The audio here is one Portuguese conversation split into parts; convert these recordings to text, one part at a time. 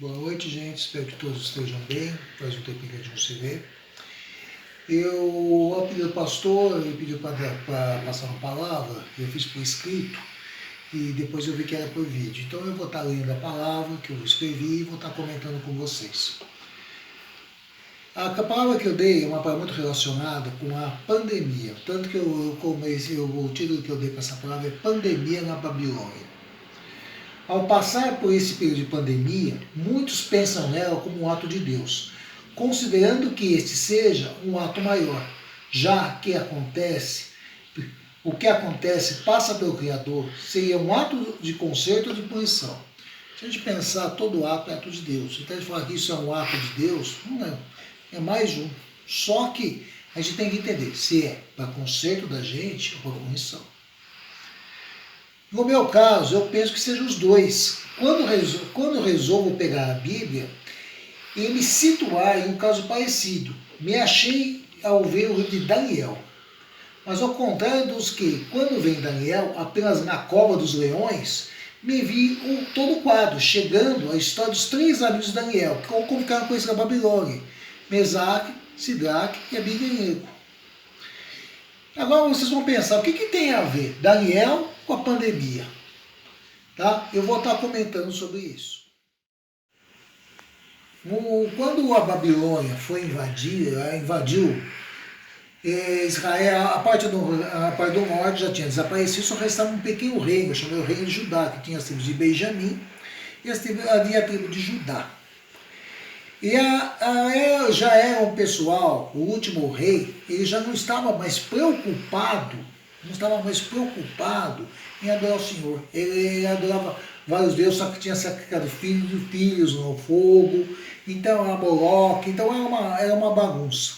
Boa noite, gente. Espero que todos estejam bem. Faz um tempinho que a gente não se vê. Eu pedi ao pastor, ele pediu para passar uma palavra, eu fiz por escrito e depois eu vi que era por vídeo. Então eu vou estar lendo a palavra que eu escrevi e vou estar comentando com vocês. A palavra que eu dei é uma palavra muito relacionada com a pandemia. Tanto que o título que eu dei para essa palavra é Pandemia na Babilônia. Ao passar por esse período de pandemia, muitos pensam nela como um ato de Deus, considerando que este seja um ato maior, já que o que acontece passa pelo Criador, seria um ato de conserto ou de punição. Se a gente pensar, todo ato é ato de Deus. Então a gente falar que isso é um ato de Deus, não é. É mais um. Só que a gente tem que entender se é para conserto da gente ou para punição. No meu caso, eu penso que sejam os dois. Quando eu resolvo pegar a Bíblia e me situar em um caso parecido, me achei ao ver o livro de Daniel. Mas ao contrário dos que, quando vem Daniel, apenas na cova dos leões, me vi todo o quadro, chegando à história dos três amigos de Daniel, que ficaram conhecidos na Babilônia: Mesaque, Sidraque e Abednego. Agora vocês vão pensar, o que tem a ver Daniel com a pandemia? Tá? Eu vou estar comentando sobre isso. Quando a Babilônia foi invadiu Israel, a parte do norte já tinha desaparecido, só restava um pequeno reino, chamado Reino de Judá, que tinha as tribos de Benjamim e havia a tribo de Judá. E já era um pessoal, o último rei, ele já não estava mais preocupado em adorar o Senhor. Ele adorava vários deuses, só que tinha sacrificado filhos no fogo, então era Moloque, então era uma bagunça.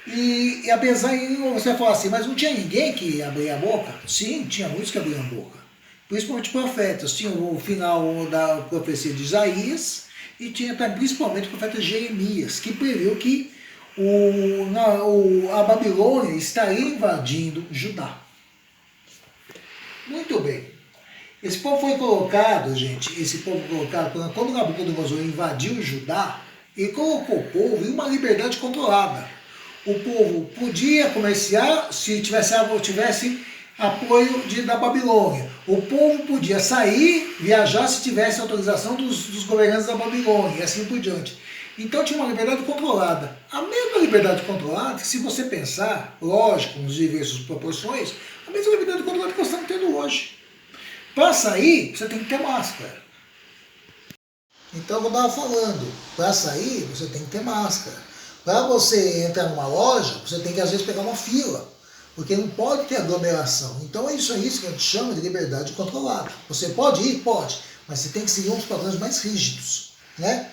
E apesar de você falar assim, mas não tinha ninguém que abria a boca? Sim, tinha muitos que abriam a boca. Principalmente profetas. Tinha o final da profecia de Isaías, e tinha também, principalmente, o profeta Jeremias, que previu que a Babilônia estaria invadindo Judá. Muito bem. Esse povo foi colocado, quando Nabucodonosor invadiu Judá, ele colocou o povo em uma liberdade controlada. O povo podia comerciar se tivesse apoio da Babilônia. O povo podia sair, viajar se tivesse autorização dos governantes da Babilônia, e assim por diante. Então tinha uma liberdade controlada. A mesma liberdade controlada, que se você pensar, lógico, nos diversas proporções, a mesma liberdade controlada que nós estamos tendo hoje. Para sair, você tem que ter máscara. Então, como eu estava falando, para sair, você tem que ter máscara. Para você entrar numa loja, você tem que às vezes pegar uma fila, porque não pode ter aglomeração. Então é isso que a gente chama de liberdade controlada. Você pode ir? Pode, mas você tem que seguir uns padrões mais rígidos, né?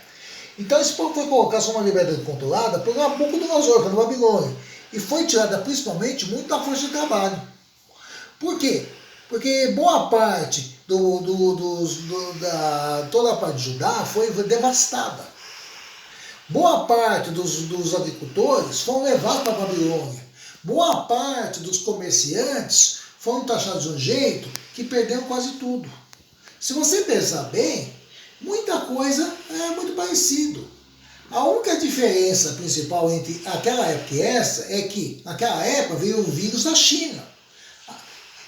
Então esse povo foi colocado sob uma liberdade controlada por Nabucodonosor, pela Babilônia, e foi tirada principalmente muito da força de trabalho. Por quê? Porque boa parte toda a parte de Judá foi devastada. Boa parte dos agricultores foram levados para a Babilônia. Boa parte dos comerciantes foram taxados de um jeito que perderam quase tudo. Se você pensar bem, muita coisa é muito parecido. A única diferença principal entre aquela época e essa é que naquela época veio o vírus da China.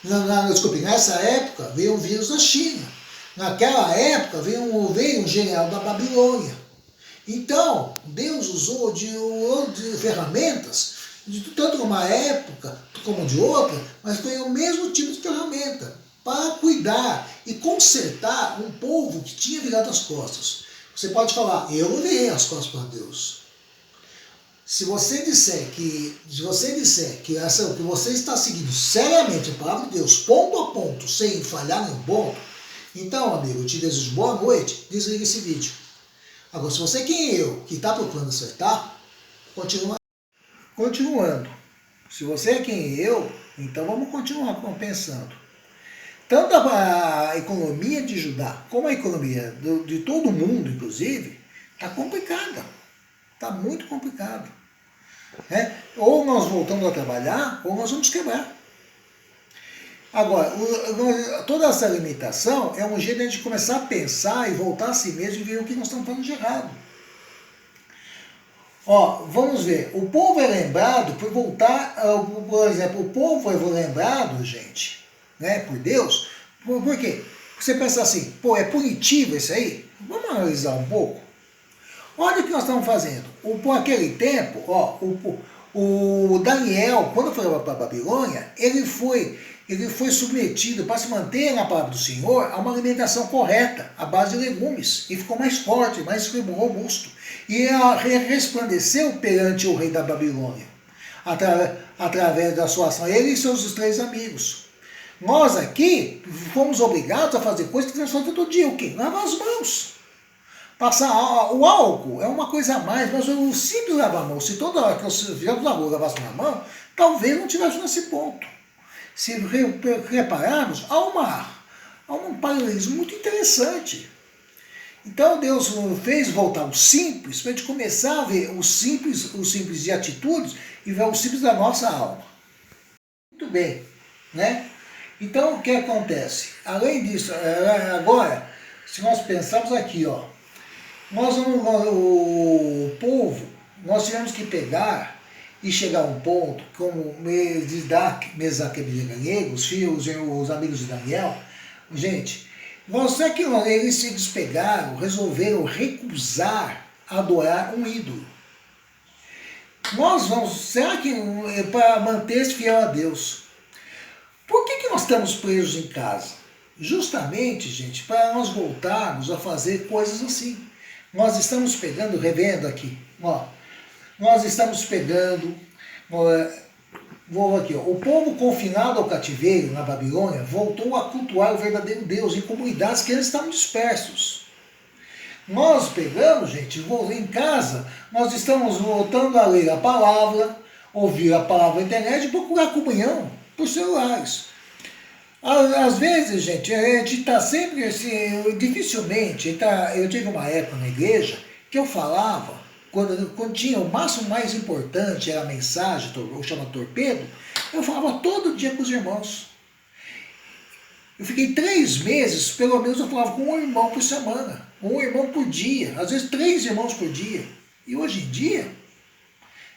Nessa época veio um vírus da China. Naquela época veio um general da Babilônia. Então, Deus usou de ferramentas, tanto de uma época como de outra, mas foi o mesmo tipo de ferramenta para cuidar e consertar um povo que tinha virado as costas. Você pode falar, eu não virei as costas para Deus. Se você disser que você está seguindo seriamente a palavra de Deus, ponto a ponto, sem falhar nenhum ponto, então, amigo, eu te desejo boa noite, desliga esse vídeo. Agora, se você que está procurando acertar, continuando. Se você é quem eu, então vamos continuar pensando. Tanto a economia de Judá, como a economia de todo o mundo, inclusive, está complicada. Está muito complicada. Ou nós voltamos a trabalhar, ou nós vamos quebrar. Agora, toda essa limitação é um jeito de a gente começar a pensar e voltar a si mesmo e ver o que nós estamos fazendo de errado. Ó, vamos ver, o povo é lembrado por voltar, por exemplo, o povo é lembrado, gente, né, por Deus, por quê? Você pensa assim, pô, é punitivo isso aí? Vamos analisar um pouco. Olha o que nós estamos fazendo. Por aquele tempo, ó, o Daniel, quando foi para a Babilônia, ele foi submetido, para se manter na palavra do Senhor, a uma alimentação correta, à base de legumes. E ficou mais forte, mais robusto. E resplandeceu perante o rei da Babilônia, através da sua ação, ele e seus 3 amigos. Nós aqui fomos obrigados a fazer coisas que nós fazemos todo dia. O quê? Lavar as mãos. Passar o álcool é uma coisa a mais, mas o simples lavar a mão, se toda hora que eu viesse na rua lavasse na mão, talvez não tivesse nesse ponto. Se repararmos, há um paralelismo muito interessante. Então Deus fez voltar o simples para a gente começar a ver o simples de atitudes e ver o simples da nossa alma. Muito bem, né? Então o que acontece? Além disso, agora, se nós pensarmos aqui, ó, o povo, nós tivemos que pegar e chegar a um ponto, como Mesaque e Abednego, os amigos de Daniel, gente, mostrar que eles se despegaram, resolveram recusar adorar um ídolo. Será que para manter-se fiel a Deus? Por que nós estamos presos em casa? Justamente, gente, para nós voltarmos a fazer coisas assim. Nós estamos pegando, revendo aqui, ó, nós estamos pegando, vou aqui, ó, o povo confinado ao cativeiro na Babilônia voltou a cultuar o verdadeiro Deus em comunidades que eles estavam dispersos. Nós pegamos, gente, em casa, nós estamos voltando a ler a palavra, ouvir a palavra na internet e procurar comunhão por celulares. Às vezes, gente, a gente está sempre assim, dificilmente, eu tive uma época na igreja que eu falava, quando tinha o máximo mais importante, era a mensagem, ou chama torpedo, eu falava todo dia com os irmãos. Eu fiquei 3 meses, pelo menos eu falava com um irmão por semana, um irmão por dia, às vezes 3 irmãos por dia. E hoje em dia,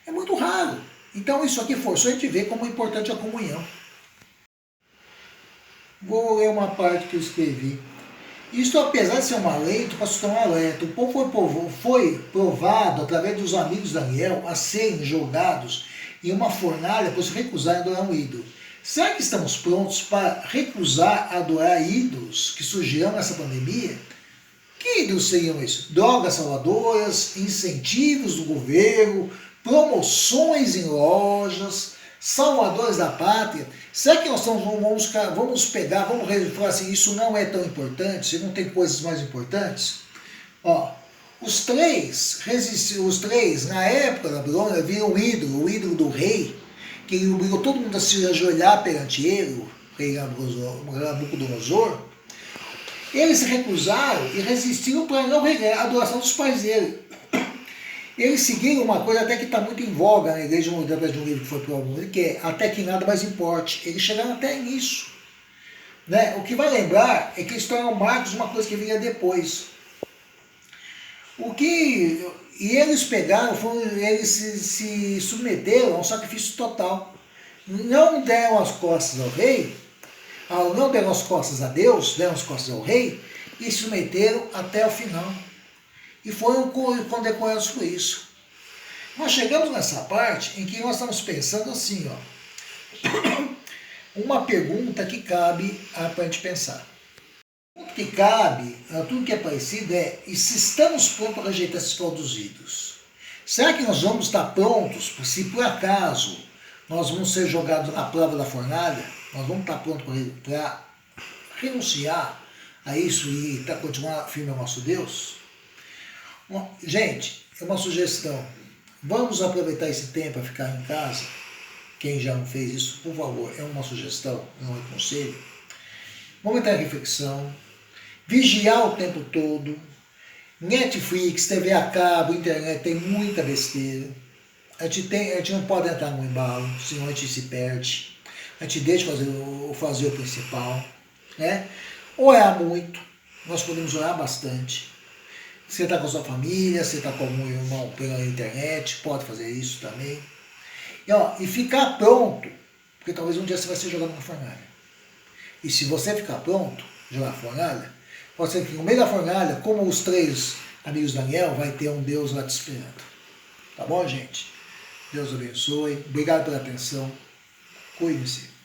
é muito raro. Então isso aqui forçou a gente ver como é importante a comunhão. Vou ler uma parte que eu escrevi. Isto, apesar de ser uma lei, para se tornar um alerta, o povo foi provado, através dos amigos de Daniel, a serem jogados em uma fornalha por se recusarem a adorar um ídolo. Será que estamos prontos para recusar adorar ídolos que surgirão nessa pandemia? Que ídolos seriam esses? Drogas salvadoras, incentivos do governo, promoções em lojas, salvadores da pátria? Será que nós vamos pegar, vamos falar assim, isso não é tão importante, se não tem coisas mais importantes? Ó, os três, na época da Babilônia, viram o ídolo do rei, que ele obrigou todo mundo a se ajoelhar perante ele, o rei Nabucodonosor. Eles se recusaram e resistiram para não regar a adoração dos pais dele. Eles seguiram uma coisa até que está muito em voga na igreja, através de um livro que foi promovido, que é até que nada mais importe. Eles chegaram até nisso. Né? O que vai lembrar é que eles tornam marcos de uma coisa que vinha depois. E eles pegaram, eles se submeteram a um sacrifício total. Não deram as costas ao rei, não deram as costas a Deus, deram as costas ao rei, e se submeteram até o final. E foram condecorados por isso. Nós chegamos nessa parte em que nós estamos pensando assim, ó, uma pergunta que cabe para a gente pensar. O que cabe, tudo que é parecido e se estamos prontos para rejeitar esses falsos ídolos? Será que nós vamos estar prontos, se por acaso nós vamos ser jogados na prova da fornalha, nós vamos estar prontos para renunciar a isso e continuar firme ao nosso Deus? Bom, gente, é uma sugestão. Vamos aproveitar esse tempo para ficar em casa. Quem já não fez isso, por favor, é uma sugestão, não é um conselho. Vamos entrar em reflexão. Vigiar o tempo todo. Netflix, TV a cabo, internet, tem muita besteira. A gente não pode entrar no embalo, senão a gente se perde. a gente deixa fazer o principal, né? Orar muito, nós podemos orar bastante. Você está com a sua família, você está com algum irmão pela internet, pode fazer isso também. E ficar pronto, porque talvez um dia você vai ser jogado na fornalha. E se você ficar pronto, jogar a fornalha, pode ser que no meio da fornalha, como os 3 amigos de Daniel, vai ter um Deus lá te esperando. Tá bom, gente? Deus abençoe. Obrigado pela atenção. Cuide-se.